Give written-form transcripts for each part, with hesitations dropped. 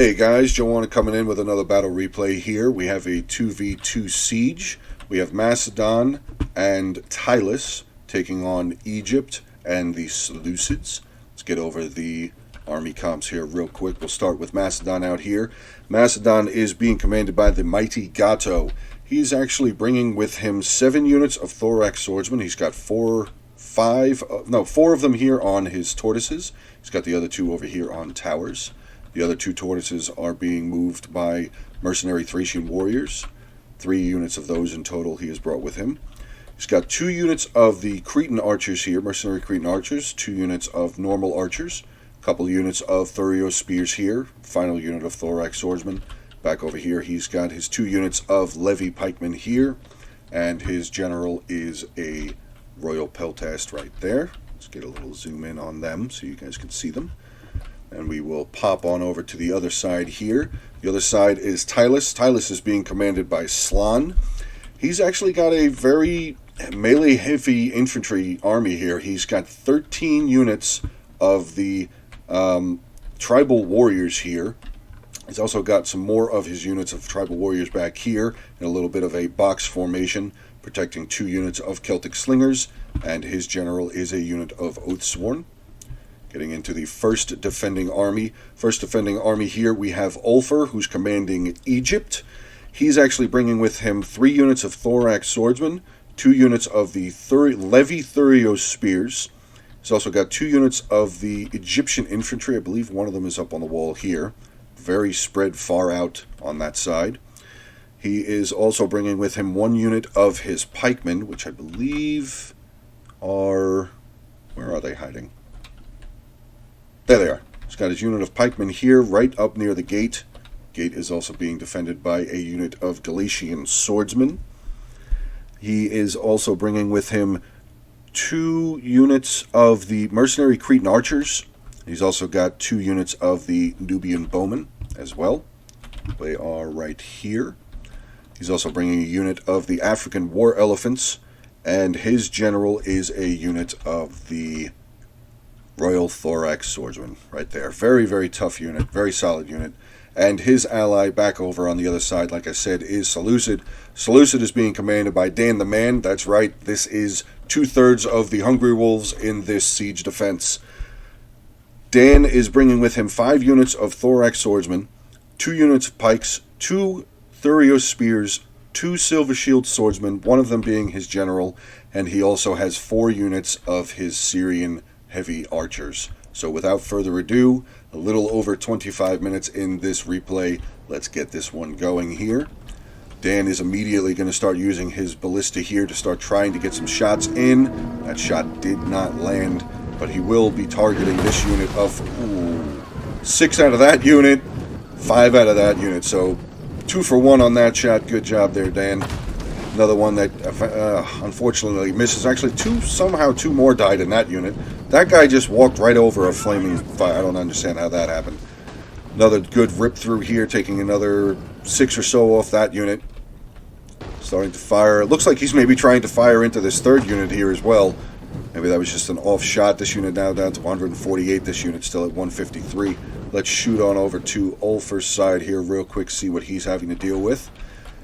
Hey guys, Joanna coming in with another battle replay here. We have a 2v2 siege. We have Macedon and Tylus taking on Egypt and the Seleucids. Let's get over the army comps here real quick. We'll start with Macedon out here. Macedon is being commanded by the mighty Gato. He's actually bringing with him 7 units of thorax swordsmen. He's got 4 of them here on his tortoises. He's got the other 2 over here on towers. The other 2 tortoises are being moved by mercenary Thracian warriors. 3 units of those in total he has brought with him. He's got 2 units of the Cretan archers here, mercenary Cretan archers, 2 units of normal archers, a couple units of Thurios spears here, final unit of thorax swordsmen. Back over here he's got his 2 units of Levi pikemen here, and his general is a royal peltast right there. Let's get a little zoom in on them so you guys can see them. And we will pop on over to the other side here. The other side is Tylus. Tylus is being commanded by Slan. He's actually got a very melee-heavy infantry army here. He's got 13 units of the tribal warriors here. He's also got some more of his units of tribal warriors back here in a little bit of a box formation, protecting 2 units of Celtic slingers, and his general is a unit of Oathsworn. Getting into the first defending army. First defending army here we have Ulfr, who's commanding Egypt. He's actually bringing with him 3 units of thorax swordsmen, 2 units of the Levi Thurios spears. He's also got 2 units of the Egyptian infantry. I believe one of them is up on the wall here. Very spread far out on that side. He is also bringing with him 1 unit of his pikemen, which I believe are... where are they hiding? There they are. He's got his unit of pikemen here, right up near the gate. Gate is also being defended by a unit of Galatian swordsmen. He is also bringing with him 2 units of the mercenary Cretan archers. He's also got 2 units of the Nubian bowmen as well. They are right here. He's also bringing a unit of the African war elephants, and his general is a unit of the Royal Thorax Swordsman right there. Very, very tough unit, very solid unit. And his ally back over on the other side, like I said, is Seleucid. Seleucid is being commanded by Dan the Man. That's right, this is 2/3 of the Hungry Wolves in this siege defense. Dan is bringing with him 5 units of Thorax Swordsmen, 2 units of pikes, 2 Thurios spears, 2 Silver Shield Swordsmen, one of them being his general, and he also has 4 units of his Syrian heavy archers. So without further ado, a little over 25 minutes in this replay. Let's get this one going here. Dan is immediately going to start using his ballista here to start trying to get some shots in. That shot did not land, but he will be targeting this unit of 6 out of that unit, 5 out of that unit. So 2 for 1 on that shot. Good job there, Dan. Another one that unfortunately misses. Actually, somehow 2 more died in that unit. That guy just walked right over a flaming fire. I don't understand how that happened. Another good rip through here, taking another 6 or so off that unit. Starting to fire. It looks like he's maybe trying to fire into this 3rd unit here as well. Maybe that was just an off shot. This unit now down to 148. This unit still at 153. Let's shoot on over to Ulfr's side here real quick, see what he's having to deal with.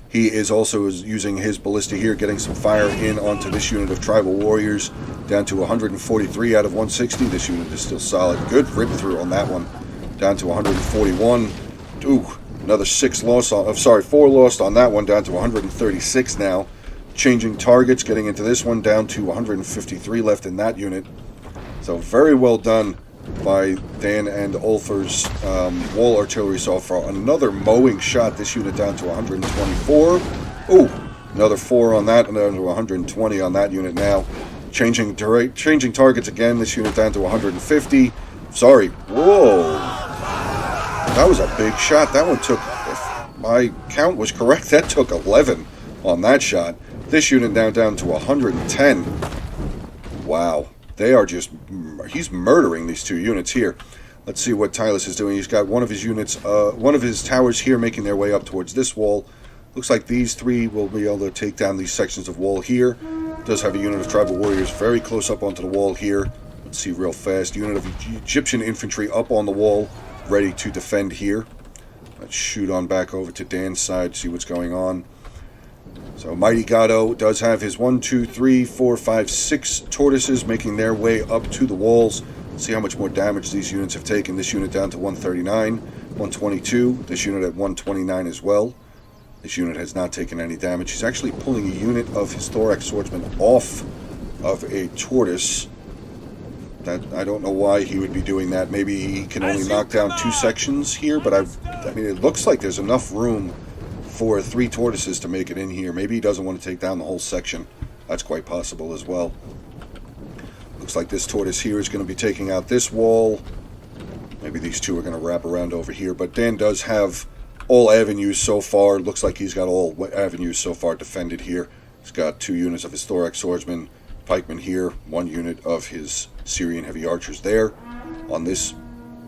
He is also using his ballista here, getting some fire in onto this unit of tribal warriors, down to 143 out of 160. This unit is still solid. Good rip through on that one, down to 141. Ooh, another 4 lost on that one, down to 136 now. Changing targets, getting into this one, down to 153 left in that unit. So very well done by Dan and Ulfr's wall artillery so far. Another mowing shot. This unit down to 124. Ooh, another 4 on that, and down to 120 on that unit now. Changing targets again. This unit down to 150. Sorry. Whoa. That was a big shot. That one took, if my count was correct, that took 11 on that shot. This unit down to 110. Wow. They are just, he's murdering these 2 units here. Let's see what Tylus is doing. He's got one of his units, one of his towers here making their way up towards this wall. Looks like these 3 will be able to take down these sections of wall here. Does have a unit of tribal warriors very close up onto the wall here. Let's see real fast. Unit of Egyptian infantry up on the wall, ready to defend here. Let's shoot on back over to Dan's side, see what's going on. So Mighty Gatto does have his 1, 2, 3, 4, 5, 6 tortoises making their way up to the walls. See how much more damage these units have taken. This unit down to 139, 122. This unit at 129 as well. This unit has not taken any damage. He's actually pulling a unit of his Thorax Swordsman off of a tortoise. That I don't know why he would be doing that. Maybe he can only knock down 2 sections here, but I mean, it looks like there's enough room for 3 tortoises to make it in here. Maybe he doesn't want to take down the whole section. That's quite possible as well. Looks like this tortoise here is going to be taking out this wall. Maybe these 2 are going to wrap around over here. But Dan does have all avenues so far. Looks like he's got all avenues so far defended here. He's got 2 units of his Thorax Swordsman, pikemen here, 1 unit of his Syrian heavy archers there. On this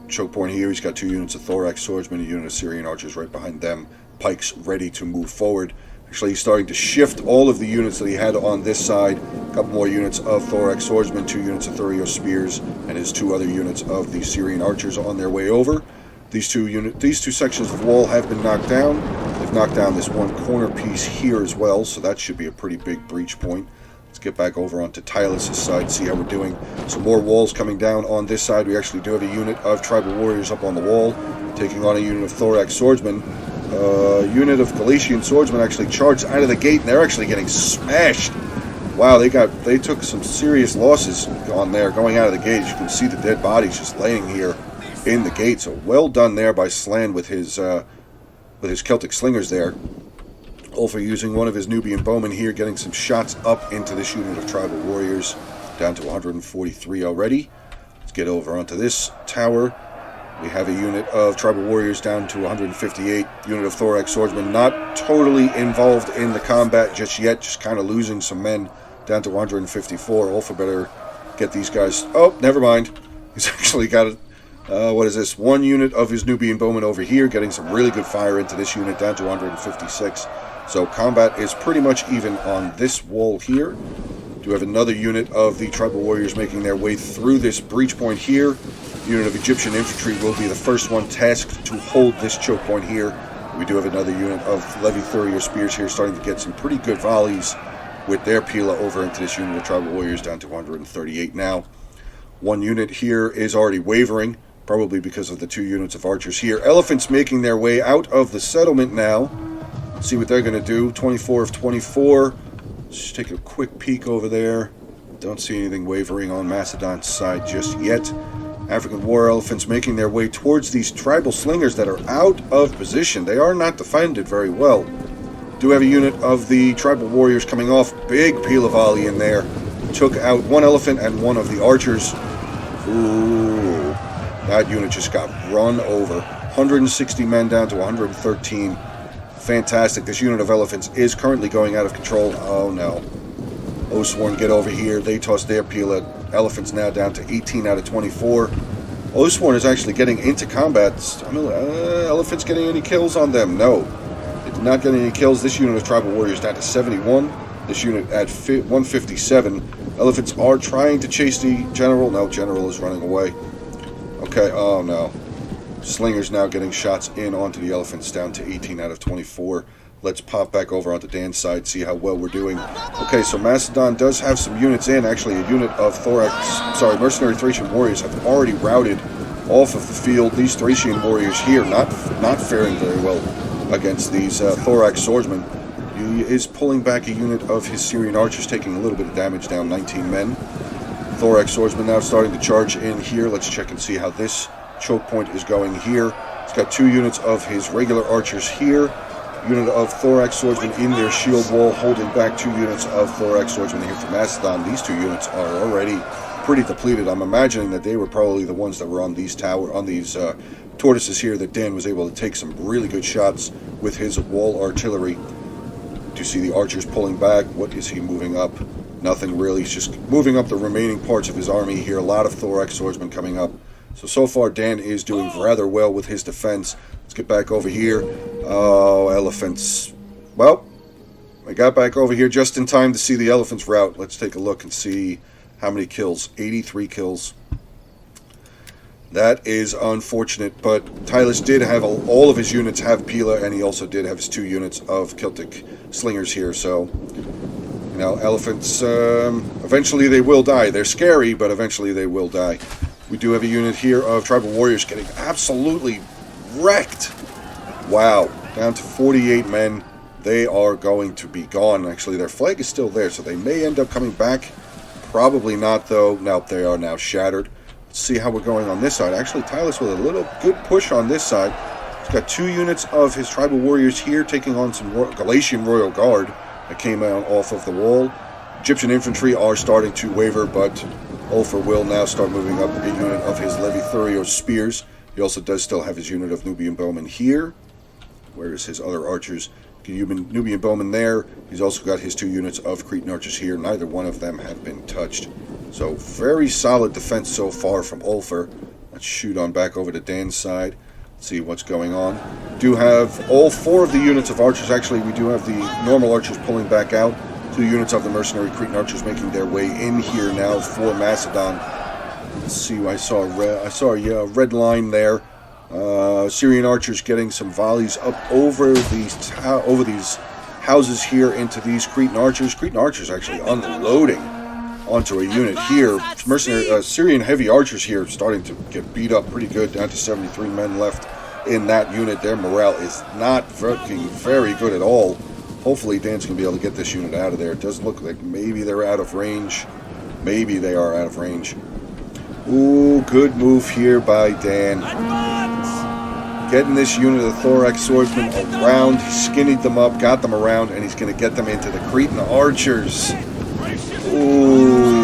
choke point here, he's got 2 units of Thorax Swordsman, a unit of Syrian archers right behind them. Pikes ready to move forward. Actually, he's starting to shift all of the units that he had on this side. A couple more units of Thorax Swordsmen, 2 units of Thurio Spears, and his 2 other units of the Syrian archers on their way over. These two sections of wall have been knocked down. They've knocked down this 1 corner piece here as well, so that should be a pretty big breach point. Let's get back over onto Tylus's side, see how we're doing. Some more walls coming down on this side. We actually do have a unit of Tribal Warriors up on the wall, taking on a unit of Thorax Swordsmen. Unit of Galatian Swordsmen actually charged out of the gate, and they're actually getting smashed. Wow, they took some serious losses on there going out of the gate. You can see the dead bodies just laying here in the gate. So well done there by Slan with his Celtic slingers there. Ulfr using one of his Nubian bowmen here, getting some shots up into this unit of Tribal Warriors, down to 143 already. Let's get over onto this tower. We have a unit of Tribal Warriors down to 158. Unit of Thorax Swordsmen not totally involved in the combat just yet, just kind of losing some men, down to 154. Ulfr better get these guys. Oh, never mind. He's actually got what is this? 1 unit of his Nubian bowmen over here, getting some really good fire into this unit, down to 156. So combat is pretty much even on this wall here. Do have another unit of the Tribal Warriors making their way through this breach point here. Unit of Egyptian infantry will be the first one tasked to hold this choke point here. We do have another unit of Levi Thurio Spears here starting to get some pretty good volleys with their Pila over into this unit of Tribal Warriors, down to 138 now. 1 unit here is already wavering, probably because of the 2 units of archers here. Elephants making their way out of the settlement now. Let's see what they're going to do. 24 of 24. Let's take a quick peek over there. Don't see anything wavering on Macedon's side just yet. African war elephants making their way towards these tribal slingers that are out of position. They are not defended very well. Do have a unit of the tribal warriors coming off. Big Pila volley in there. Took out 1 elephant and 1 of the archers. Ooh, that unit just got run over. 160 men down to 113. Fantastic. This unit of elephants is currently going out of control. Oh no. Osworn get over here. They toss their Pila. Elephants now down to 18 out of 24. Osworn is actually getting into combat. Elephants getting any kills on them? No. They did not get any kills. This unit of tribal warriors down to 71. This unit at 157. Elephants are trying to chase the general. No, general is running away. Okay, oh no. Slingers now getting shots in onto the elephants, down to 18 out of 24. Let's pop back over onto Dan's side, see how well we're doing. Okay, so Macedon does have some units in. Actually, a unit of mercenary Thracian warriors have already routed off of the field. These Thracian warriors here not faring very well against these Thorax swordsmen. He is pulling back a unit of his Syrian archers, taking a little bit of damage, down 19 men. Thorax swordsmen now starting to charge in here. Let's check and see how this choke point is going here. He's got 2 units of his regular archers here. Unit of Thorax swordsmen in their shield wall, holding back 2 units of Thorax swordsmen here from Macedon. These 2 units are already pretty depleted. I'm imagining that they were probably the ones that were on these tortoises here that Dan was able to take some really good shots with his wall artillery. Do you see the archers pulling back? What is he moving up? Nothing really. He's just moving up the remaining parts of his army here. A lot of Thorax swordsmen coming up. So far Dan is doing rather well with his defense. Let's get back over here. Oh, elephants. Well, I got back over here just in time to see the elephants rout. Let's take a look and see how many kills. 83 kills. That is unfortunate, but Tylus did have all of his units have Pila, and he also did have his 2 units of Celtic slingers here, so, you know, elephants, eventually they will die. They're scary, but eventually they will die. We do have a unit here of tribal warriors getting absolutely wrecked. Wow, down to 48 men. They are going to be gone. Actually, their flag is still there, so they may end up coming back. Probably not, though. Nope, they are now shattered. Let's see how we're going on this side. Actually, Tylus with a little good push on this side. He's got 2 units of his tribal warriors here taking on some Galatian Royal Guard that came out off of the wall. Egyptian infantry are starting to waver, but Ulfr will now start moving up a unit of his Levi Thurio spears. He also does still have his unit of Nubian bowmen here. Where is his other archers? Nubian bowman there. He's also got his 2 units of Cretan archers here. Neither one of them have been touched. So very solid defense so far from Ulfr. Let's shoot on back over to Dan's side. See what's going on. Do have all 4 of the units of archers. Actually, we do have the normal archers pulling back out. 2 units of the mercenary Cretan archers making their way in here now for Macedon. Let's see. I saw a red line there. Syrian archers getting some volleys up over these houses here into these Cretan archers. Cretan archers actually unloading onto a unit here. Mercenary Syrian heavy archers here starting to get beat up pretty good, down to 73 men left in that unit. Their morale is not looking very good at all. Hopefully Dan's going to be able to get this unit out of there. It does look like maybe they're out of range. Maybe they are out of range. Ooh, good move here by Dan. Getting this unit of Thorax swordsmen around. He skinnied them up, got them around, and he's going to get them into the Cretan archers. Ooh,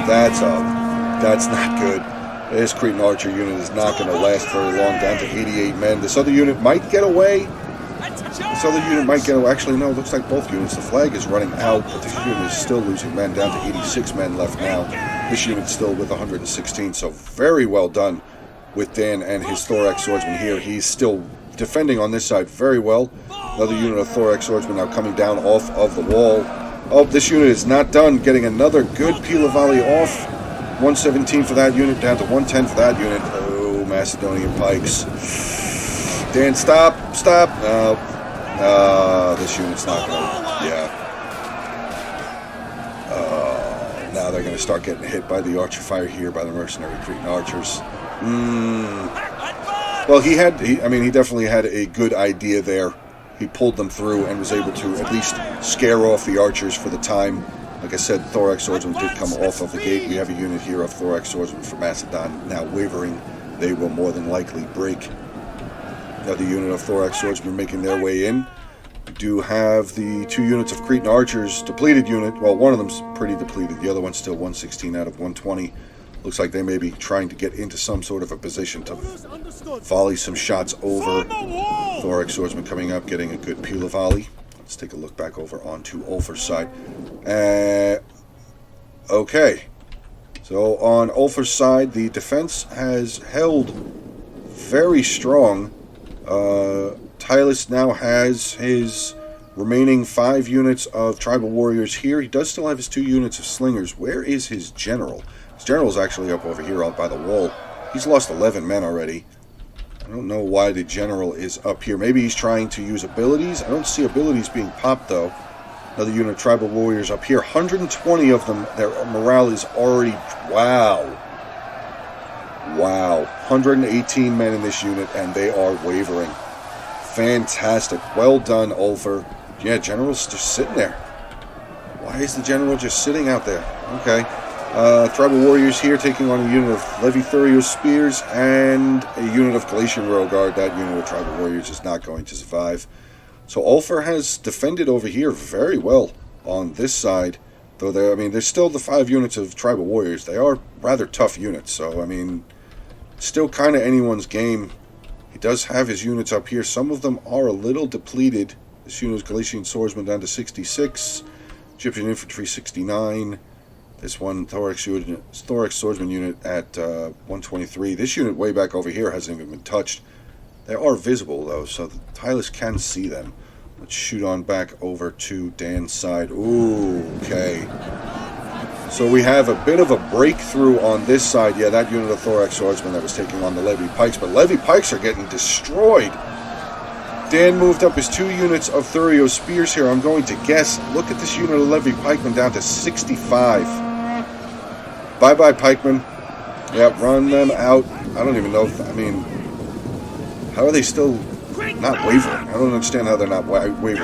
that's not good. This Cretan archer unit is not going to last very long, down to 88 men. This other unit might get away. Actually, no, it looks like both units. The flag is running out, but this unit is still losing men, down to 86 men left now. This unit's still with 116, so very well done with Dan and his Thorax swordsman here. He's still defending on this side very well. Another unit of Thorax swordsmen now coming down off of the wall. Oh, this unit is not done. Getting another good Pila volley off. 117 for that unit, down to 110 for that unit. Oh, Macedonian pikes. Dan, stop. No. This unit's not going to... Yeah. Now they're going to start getting hit by the archer fire here by the mercenary Cretan archers. Well, he definitely had a good idea there. He pulled them through and was able to at least scare off the archers for the time. Like I said, Thorax swordsmen did come off of the gate. We have a unit here of Thorax swordsmen from Macedon now wavering. They will more than likely break. Another unit of Thorax swordsmen making their way in. We do have the 2 units of Cretan archers, depleted unit. Well, one of them's pretty depleted. The other one's still 116 out of 120. Looks like they may be trying to get into some sort of a position to volley some shots over. Thorax swordsman coming up, getting a good Pila volley. Let's take a look back over onto Ulfr's side. Okay. So on Ulfr's side, the defense has held very strong. Tylus now has his remaining 5 units of tribal warriors here. He does still have his 2 units of slingers. Where is his general? His general's actually up over here out by the wall. He's lost 11 men already. I don't know why the general is up here. Maybe he's trying to use abilities. I don't see abilities being popped, though. Another unit of tribal warriors up here. 120 of them. Their morale is already... Wow. 118 men in this unit, and they are wavering. Fantastic. Well done, Ulfr. Yeah, general's just sitting there. Why is the general just sitting out there? Okay. Tribal warriors here taking on a unit of Levi Thurio spears and a unit of Galatian Royal Guard. That unit of tribal warriors is not going to survive. So Ulfr has defended over here very well on this side. Though there's still the 5 units of tribal warriors. They are rather tough units. So, still kind of anyone's game. He does have his units up here. Some of them are a little depleted. This unit is Galatian swordsman down to 66. Egyptian infantry 69. This one, Thorax swordsman unit at 123. This unit way back over here hasn't even been touched. They are visible, though, so Tylus can see them. Let's shoot on back over to Dan's side. Ooh, okay. So we have a bit of a breakthrough on this side. Yeah, that unit of thorax swordsmen that was taking on the levy pikes, but levy pikes are getting destroyed. Dan moved up his 2 units of Thurio spears here. I'm going to guess, look at this unit of levy pikemen down to 65. Bye-bye, pikemen. Yeah, run them out. I don't even know if, I mean, how are they still not wavering? I don't understand how they're not wavering.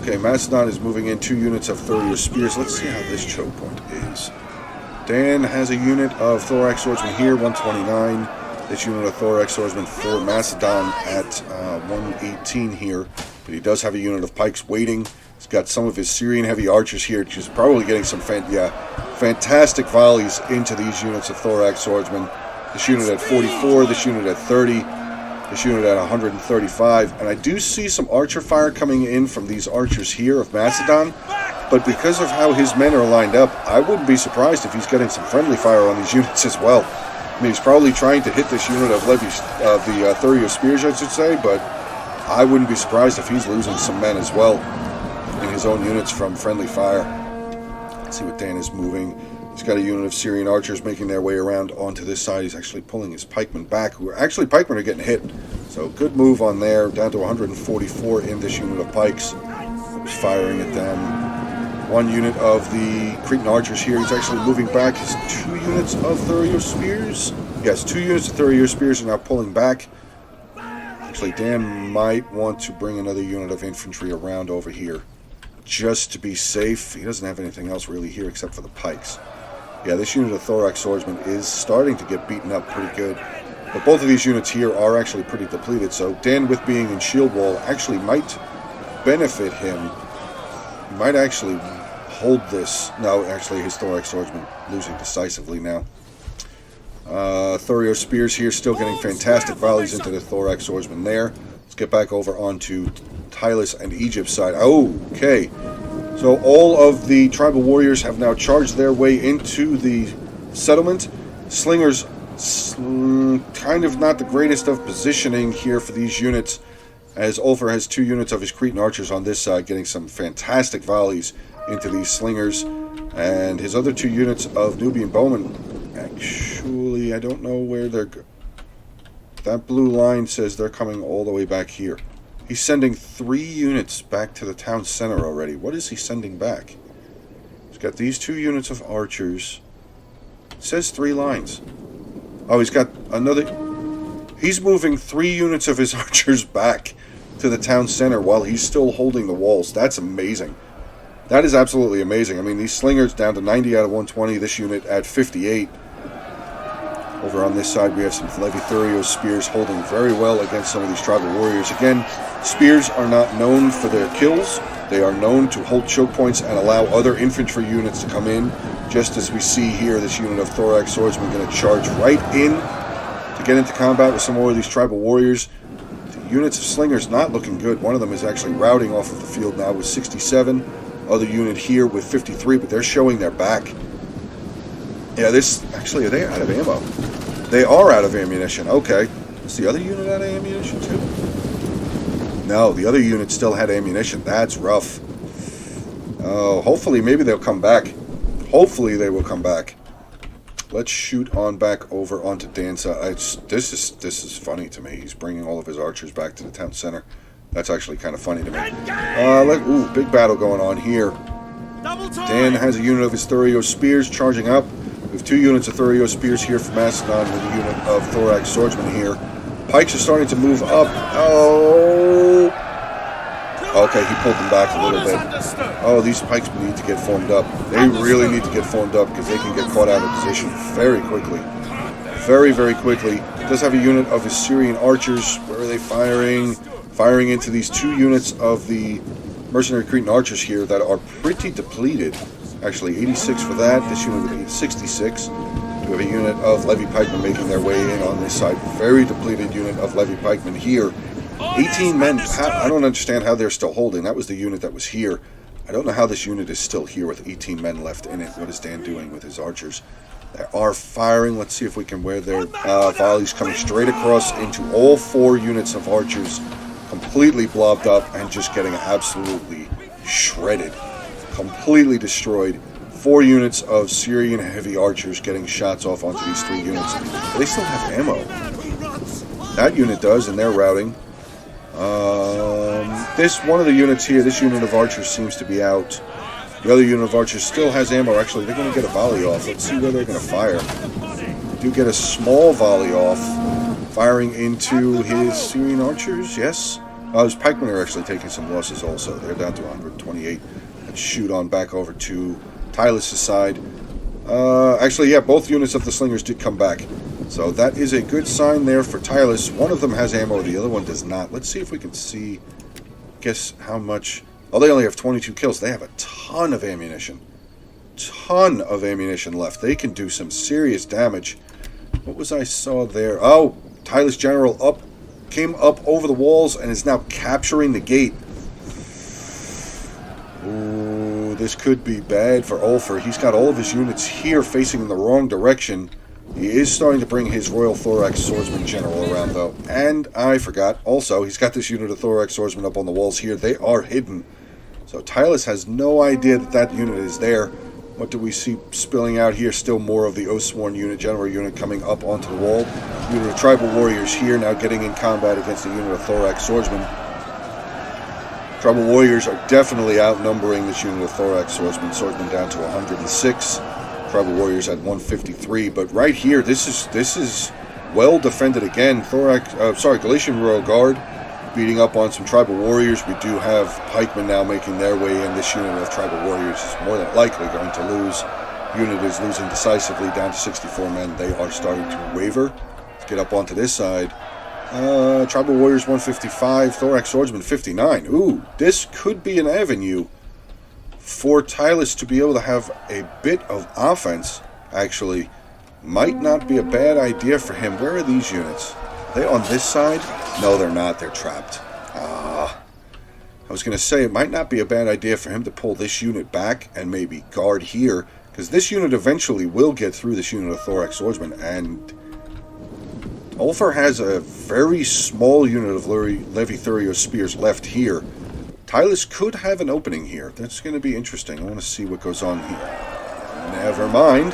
Okay, Macedon is moving in 2 units of Thurio spears. Let's see how this choke point is. Dan has a unit of thorax swordsmen here, 129. This unit of thorax swordsmen for Macedon at 118 here. But he does have a unit of pikes waiting. He's got some of his Syrian heavy archers here, which is probably getting some fantastic volleys into these units of thorax swordsmen. This unit at 44, this unit at 30, this unit at 135. And I do see some archer fire coming in from these archers here of Macedon. But because of how his men are lined up, I wouldn't be surprised if he's getting some friendly fire on these units as well. I mean, he's probably trying to hit this unit of the Thurio spears, I should say, but I wouldn't be surprised if he's losing some men as well in his own units from friendly fire. Let's see what Dan is moving. He's got a unit of Syrian archers making their way around onto this side. He's actually pulling his pikemen back, who are actually pikemen are getting hit. So good move on there, down to 144 in this unit of pikes. He's firing at them. 1 unit of the Cretan archers here. He's actually moving back his 2 units of Thurio spears. Yes, 2 units of Thurio spears are now pulling back. Actually, Dan might want to bring another unit of infantry around over here, just to be safe. He doesn't have anything else really here except for the pikes. Yeah, this unit of thorax swordsmen is starting to get beaten up pretty good. But both of these units here are actually pretty depleted, so Dan, with being in shield wall, actually might benefit him. He might actually hold this. No, actually his thorax swordsman losing decisively now. Thurio spears here still getting fantastic volleys into the thorax swordsman there. Let's get back over onto Tylis and Egypt's side. Okay, so all of the tribal warriors have now charged their way into the settlement. Slingers kind of not the greatest of positioning here for these units, as Ulfr has 2 units of his Cretan archers on this side getting some fantastic volleys into these slingers, and his other 2 units of Nubian bowmen, actually I don't know where they're that blue line says they're coming all the way back here. He's sending 3 units back to the town center already. What is he sending back? He's got these 2 units of archers. It says 3 lines. Oh, he's got another. He's moving 3 units of his archers back to the town center while he's still holding the walls. That's amazing. That is absolutely amazing. I mean, these slingers down to 90 out of 120. This unit at 58. Over on this side, we have some Levi Thurio spears holding very well against some of these tribal warriors. Again, spears are not known for their kills. They are known to hold choke points and allow other infantry units to come in. Just as we see here, this unit of thorax swordsmen going to charge right in to get into combat with some more of these tribal warriors. The units of slingers not looking good. One of them is actually routing off of the field now with 67. Other unit here with 53, but they're showing their back. Yeah, actually, are they out of ammo? They are out of ammunition. Okay. Is the other unit out of ammunition too? No, the other unit still had ammunition. That's rough. Oh, hopefully, maybe they'll come back. Hopefully, they will come back. Let's shoot on back over onto Dan's side. This is funny to me. He's bringing all of his archers back to the town center. That's actually kind of funny to me. Ooh, big battle going on here. Dan has a unit of his Thurio spears charging up. We have 2 units of Thurio spears here from Macedon with a unit of thorax swordsmen here. Pikes are starting to move up. Oh! Okay, he pulled them back a little bit. Oh, these pikes need to get formed up. They really need to get formed up because they can get caught out of position very quickly. Very, very quickly. He does have a unit of his Syrian archers. Where are they firing? Firing into these 2 units of the mercenary Cretan archers here that are pretty depleted. Actually, 86 for that. This unit with 66. We have a unit of Levy pikemen making their way in on this side. Very depleted unit of Levy pikemen here. 18 men. I don't understand how they're still holding. That was the unit that was here. I don't know how this unit is still here with 18 men left in it. What is Dan doing with his archers? They are firing. Let's see if we can wear their volleys coming straight across into all 4 units of archers. Completely blobbed up and just getting absolutely shredded. Completely destroyed. 4 units of Syrian heavy archers getting shots off onto these 3 units. They still have ammo. That unit does, and they're routing. This one of the units here, this unit of archers seems to be out. The other unit of archers still has ammo. Actually, they're going to get a volley off. Let's see where they're going to fire. They do get a small volley off, firing into his Syrian archers. Yes. His pikemen are actually taking some losses also. They're down to 128. Let's shoot on back over to Tylus's side. Actually, yeah, both units of the slingers did come back. So that is a good sign there for Tylus. One of them has ammo, the other one does not. Let's see if we can see, guess how much. Oh, they only have 22 kills. They have a ton of ammunition. Ton of ammunition left. They can do some serious damage. What was I saw there? Oh, Tylus General came up over the walls and is now capturing the gate. Ooh, this could be bad for Ulfr. He's got all of his units here facing in the wrong direction. He is starting to bring his Royal Thorax Swordsman General around, though. And I forgot, also, he's got this unit of Thorax Swordsmen up on the walls here. They are hidden. So Tylus has no idea that that unit is there. What do we see spilling out here? Still more of the Oathsworn unit, General unit coming up onto the wall. Unit of Tribal Warriors here now getting in combat against the unit of Thorax Swordsmen. Tribal Warriors are definitely outnumbering this unit of Thorax Swordsmen down to 106. Tribal Warriors at 153, but right here, this is well defended again. Galatian Royal Guard beating up on some Tribal Warriors. We do have pikemen now making their way in. This unit of Tribal Warriors is more than likely going to lose. Unit is losing decisively, down to 64 men. They are starting to waver. Let's get up onto this side. Tribal Warriors 155, Thorax Swordsman 59. Ooh, this could be an avenue for Tylus to be able to have a bit of offense, actually. Might not be a bad idea for him. Where are these units? Are they on this side? No, they're not. They're trapped. I was going to say, it might not be a bad idea for him to pull this unit back and maybe guard here, because this unit eventually will get through this unit of Thorax Swordsmen, and Ulfr has a very small unit of Levi Thurio Spears left here. Tylus could have an opening here. That's going to be interesting. I want to see what goes on here. Never mind.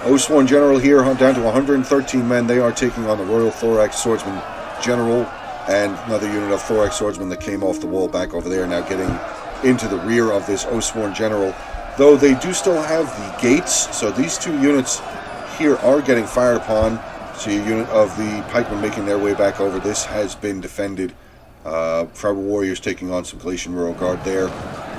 Oathsworn General here down to 113 men. They are taking on the Royal Thorax Swordsman General and another unit of Thorax Swordsmen that came off the wall back over there, now getting into the rear of this Oathsworn General. Though they do still have the gates, so these 2 units here are getting fired upon. See a unit of the pikemen making their way back over. This has been defended. Tribal Warriors taking on some Galatian Royal Guard there.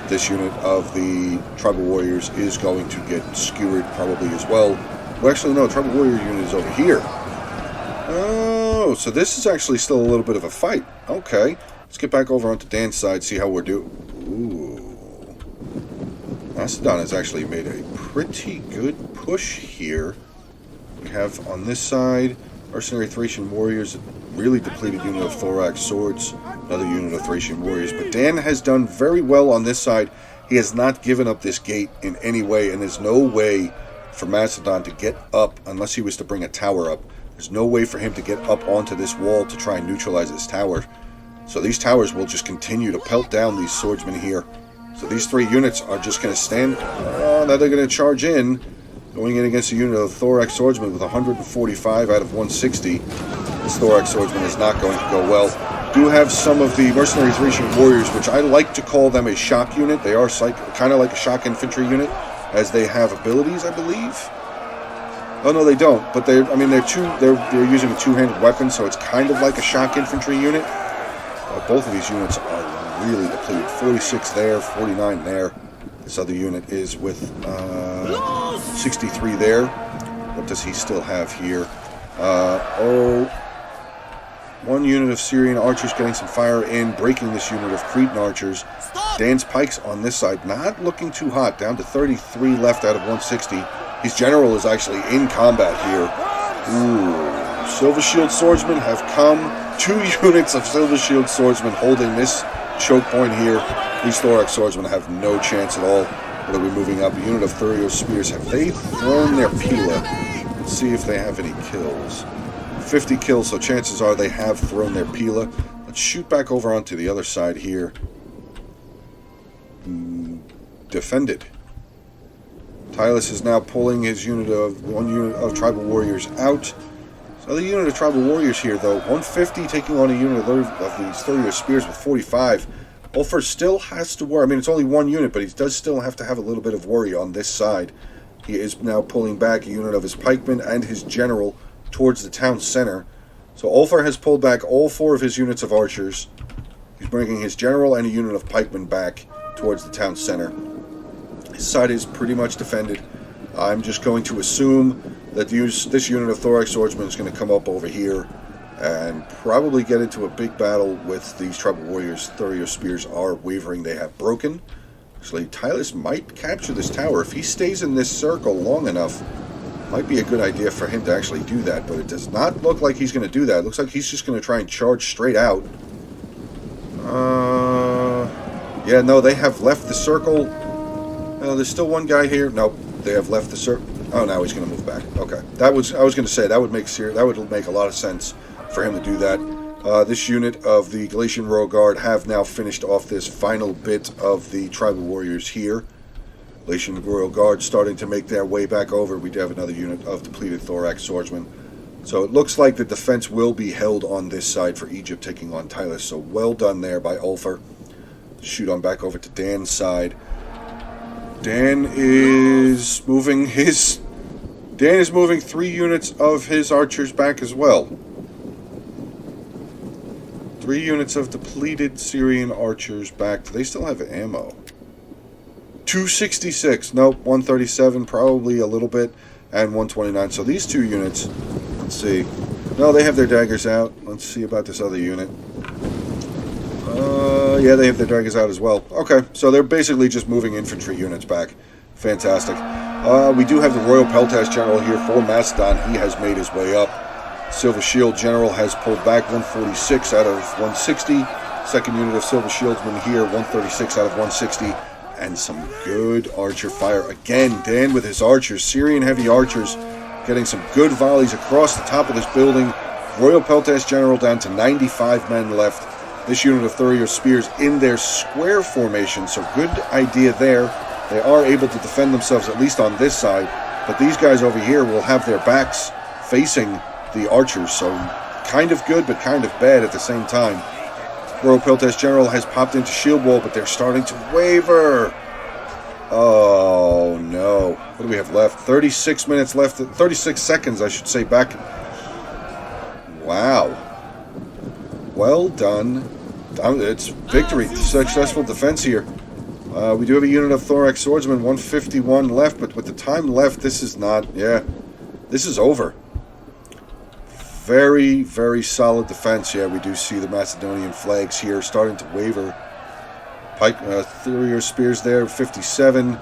This unit of the Tribal Warriors is going to get skewered probably as well. Well, actually, no, Tribal Warrior unit is over here. Oh, so this is actually still a little bit of a fight. Okay, let's get back over onto Dan's side, see how we're doing. Ooh. Macedon has actually made a pretty good push here. We have on this side, Mercenary Thracian Warriors, really depleted unit of Thorax Swords, another unit of Thracian Warriors. But Dan has done very well on this side. He has not given up this gate in any way, and there's no way for Macedon to get up unless he was to bring a tower up. There's no way for him to get up onto this wall to try and neutralize this tower. So these towers will just continue to pelt down these swordsmen here. So these 3 units are just going to stand. Now they're going to charge in. Going in against a unit of Thorax Swordsmen with 145 out of 160. This Thorax Swordsman is not going to go well. Do have some of the Mercenary Thracian Warriors, which I like to call them a shock unit. They are kind of like a shock infantry unit, as they have abilities, I believe. Oh no, they don't. But they're using a 2-handed weapon, so it's kind of like a shock infantry unit. Both of these units are really depleted. 46 there, 49 there. This other unit is with 63 there. What does he still have here? One unit of Syrian archers getting some fire in, breaking this unit of Cretan archers. Dan's pikes on this side, not looking too hot, down to 33 left out of 160. His general is actually in combat here. Ooh, Silver Shield Swordsmen have come. 2 units of Silver Shield Swordsmen holding this choke point here. These Thorax Swordsmen have no chance at all. What are we moving up? A unit of Thurio Spears. Have they thrown their Pila? Let's see if they have any kills. 50 kills, so chances are they have thrown their Pila. Let's shoot back over onto the other side here. Defended. Tylus is now pulling his one unit of tribal warriors out. So the unit of tribal warriors here, though, 150 taking on a unit of these 30 spears with 45. Ulfr still has to worry. I mean, it's only one unit, but he does still have to have a little bit of worry on this side. He is now pulling back a unit of his pikemen and his general towards the town center. So Ulfr has pulled back all 4 of his units of archers. He's bringing his general and a unit of pikemen back towards the town center. His side is pretty much defended. I'm just going to assume that this unit of thorax swordsmen is going to come up over here and probably get into a big battle with these tribal warriors. 30 spears are wavering. They have broken. Actually, Tylus might capture this tower. If he stays in this circle long enough, might be a good idea for him to actually do that, but it does not look like he's going to do that. It looks like he's just going to try and charge straight out. Yeah, no, they have left the circle. There's still one guy here. Nope, they have left the circle. Oh, now he's going to move back. Okay, I was going to say that would make a lot of sense for him to do that. This unit of the Galatian Royal Guard have now finished off this final bit of the tribal warriors here. Galatian Royal Guard starting to make their way back over. We do have another unit of depleted thorax swordsmen. So it looks like the defense will be held on this side for Egypt taking on Tylus. So well done there by Ulfr. Shoot on back over to Dan's side. Dan is moving 3 units of his archers back as well. 3 units of depleted Syrian archers back. Do they still have ammo? 266. Nope, 137, probably a little bit, and 129. So these 2 units, let's see. No, they have their daggers out. Let's see about this other unit. Yeah, they have their daggers out as well. Okay, so they're basically just moving infantry units back. Fantastic. We do have the Royal Peltash General here for Macedon. He has made his way up. Silver Shield General has pulled back 146 out of 160. Second unit of Silver Shieldsmen here, 136 out of 160. And some good archer fire. Again, Dan with his archers, Syrian heavy archers, getting some good volleys across the top of this building. Royal Peltash General down to 95 men left. This unit of 30 spears in their square formation, so good idea there. They are able to defend themselves, at least on this side, but these guys over here will have their backs facing the archers, so kind of good, but kind of bad at the same time. Royal Peltash General has popped into shield wall, but they're starting to waver. Oh, no. What do we have left? 36 minutes left. 36 seconds, I should say, back. Wow. Well done. It's victory. Successful defense here. We do have a unit of thorax swordsmen, 151 left, but with the time left, this is not... Yeah, this is over. Very, very solid defense. Yeah, we do see the Macedonian flags here starting to waver. Pike, 30 spears there, 57.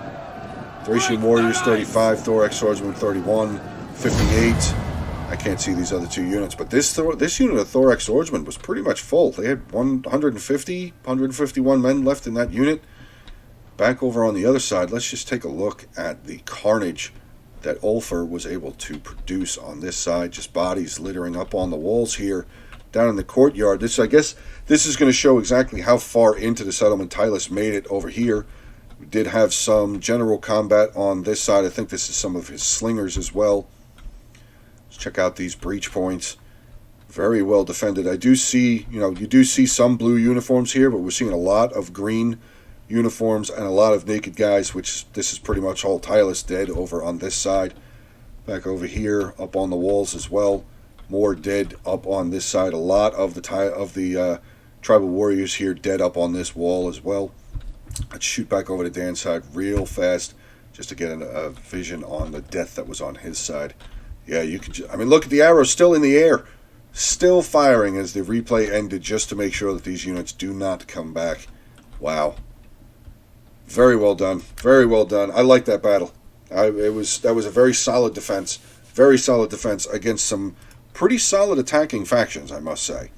Thracian warriors, 35. Thorax swordsmen, 31. 58. I can't see these other 2 units, but this unit of thorax swordsmen was pretty much full. They had 151 men left in that unit. Back over on the other side, let's just take a look at the carnage that Ulfr was able to produce on this side. Just bodies littering up on the walls here, down in the courtyard. I guess this is going to show exactly how far into the settlement Tylus made it over here. We did have some general combat on this side. I think this is some of his slingers as well. Let's check out these breach points. Very well defended. I do see, you do see some blue uniforms here, but we're seeing a lot of green uniforms and a lot of naked guys, which this is pretty much all Tylus dead over on this side. Back over here, up on the walls as well. More dead up on this side. A lot of the tribal warriors here dead up on this wall as well. Let's shoot back over to Dan's side real fast just to get a vision on the death that was on his side. Yeah, you can. Look at the arrows still in the air, still firing as the replay ended, just to make sure that these units do not come back. Wow. Very well done. Very well done. I like that battle. That was a very solid defense. Very solid defense against some pretty solid attacking factions, I must say.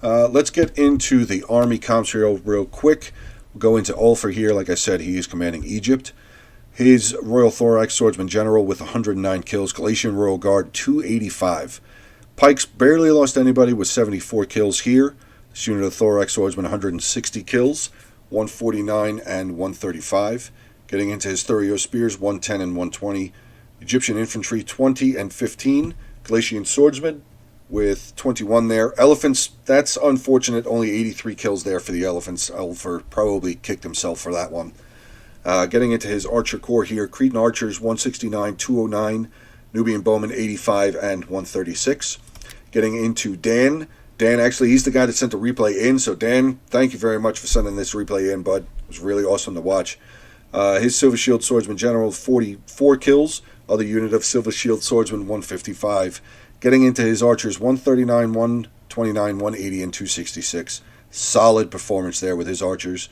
Let's get into the army comps real quick. We'll go into Ulfr here. Like I said, he is commanding Egypt. His Royal Thorax Swordsman General with 109 kills. Galatian Royal Guard, 285. Pikes barely lost anybody with 74 kills here. This unit of Thorax Swordsman, 160 kills. 149 and 135. Getting into his Thurio Spears, 110 and 120. Egyptian Infantry, 20 and 15. Galatian Swordsman with 21 there. Elephants, that's unfortunate. Only 83 kills there for the Elephants. Ulfr probably kicked himself for that one. Getting into his Archer Corps here. Cretan Archers, 169, 209. Nubian Bowmen, 85 and 136. Getting into Dan. Dan, actually, he's the guy that sent the replay in. So, Dan, thank you very much for sending this replay in, bud. It was really awesome to watch. His Silver Shield Swordsman General, 44 kills. Other unit of Silver Shield Swordsman, 155. Getting into his Archers, 139, 129, 180, and 266. Solid performance there with his Archers.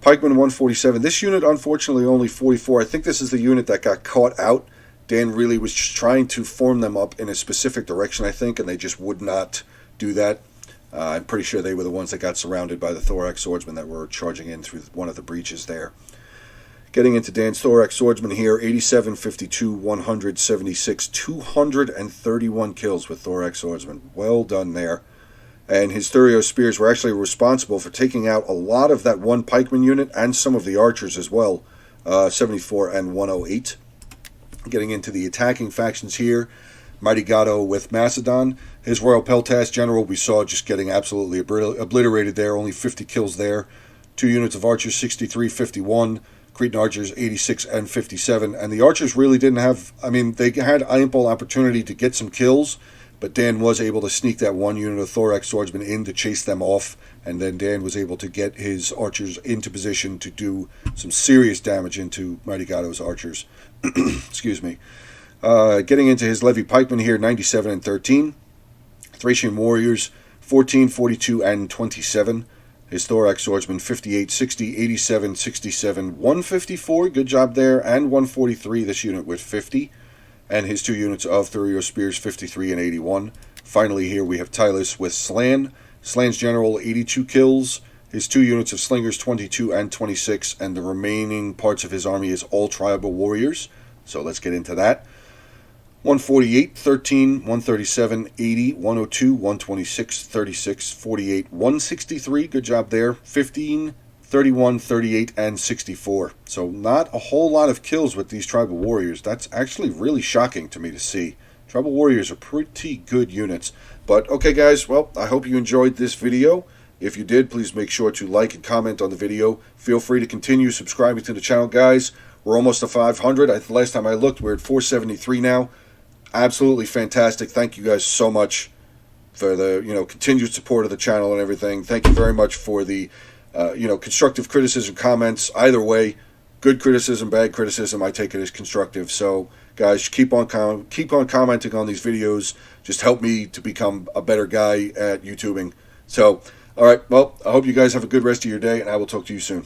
Pikemen, 147. This unit, unfortunately, only 44. I think this is the unit that got caught out. Dan really was just trying to form them up in a specific direction, I think, and they just would not do that. I'm pretty sure they were the ones that got surrounded by the Thorax Swordsmen that were charging in through one of the breaches there. Getting into Dan's Thorax Swordsman here, 87, 52, 176, 231 kills with Thorax Swordsman. Well done there. And his Thurio Spears were actually responsible for taking out a lot of that one pikeman unit and some of the archers as well, 74 and 108. Getting into the attacking factions here, Mighty Gatto with Macedon. His Royal Peltas General we saw just getting absolutely obliterated there, only 50 kills there. 2 units of archers, 63, 51. Cretan Archers, 86 and 57. And the Archers really didn't have, I mean, they had ample opportunity to get some kills, but Dan was able to sneak that one unit of Thorax Swordsmen in to chase them off, and then Dan was able to get his Archers into position to do some serious damage into Mighty Gatto's Archers. Excuse me. Getting into his Levy Pikemen here, 97 and 13. Thracian Warriors, 14, 42, and 27. His Thorax Swordsman, 58, 60, 87, 67, 154. Good job there. And 143, this unit with 50. And his 2 units of Thurio Spears, 53 and 81. Finally, here we have Tylus with Slan. Slan's General, 82 kills. His 2 units of Slingers, 22 and 26. And the remaining parts of his army is all Tribal Warriors. So let's get into that. 148, 13, 137, 80, 102, 126, 36, 48, 163. Good job there. 15, 31, 38, and 64. So not a whole lot of kills with these Tribal Warriors. That's actually really shocking to me to see. Tribal Warriors are pretty good units. But okay, guys, well, I hope you enjoyed this video. If you did, please make sure to like and comment on the video. Feel free to continue subscribing to the channel, guys. We're almost to 500. The last time I looked, we're at 473 now. Absolutely fantastic. Thank you guys so much for the continued support of the channel and everything. Thank you very much for the constructive criticism, comments. Either way, good criticism, bad criticism, I take it as constructive. So guys, keep on commenting on these videos. Just help me to become a better guy at YouTubing. So all right, well, I hope you guys have a good rest of your day, and I will talk to you soon.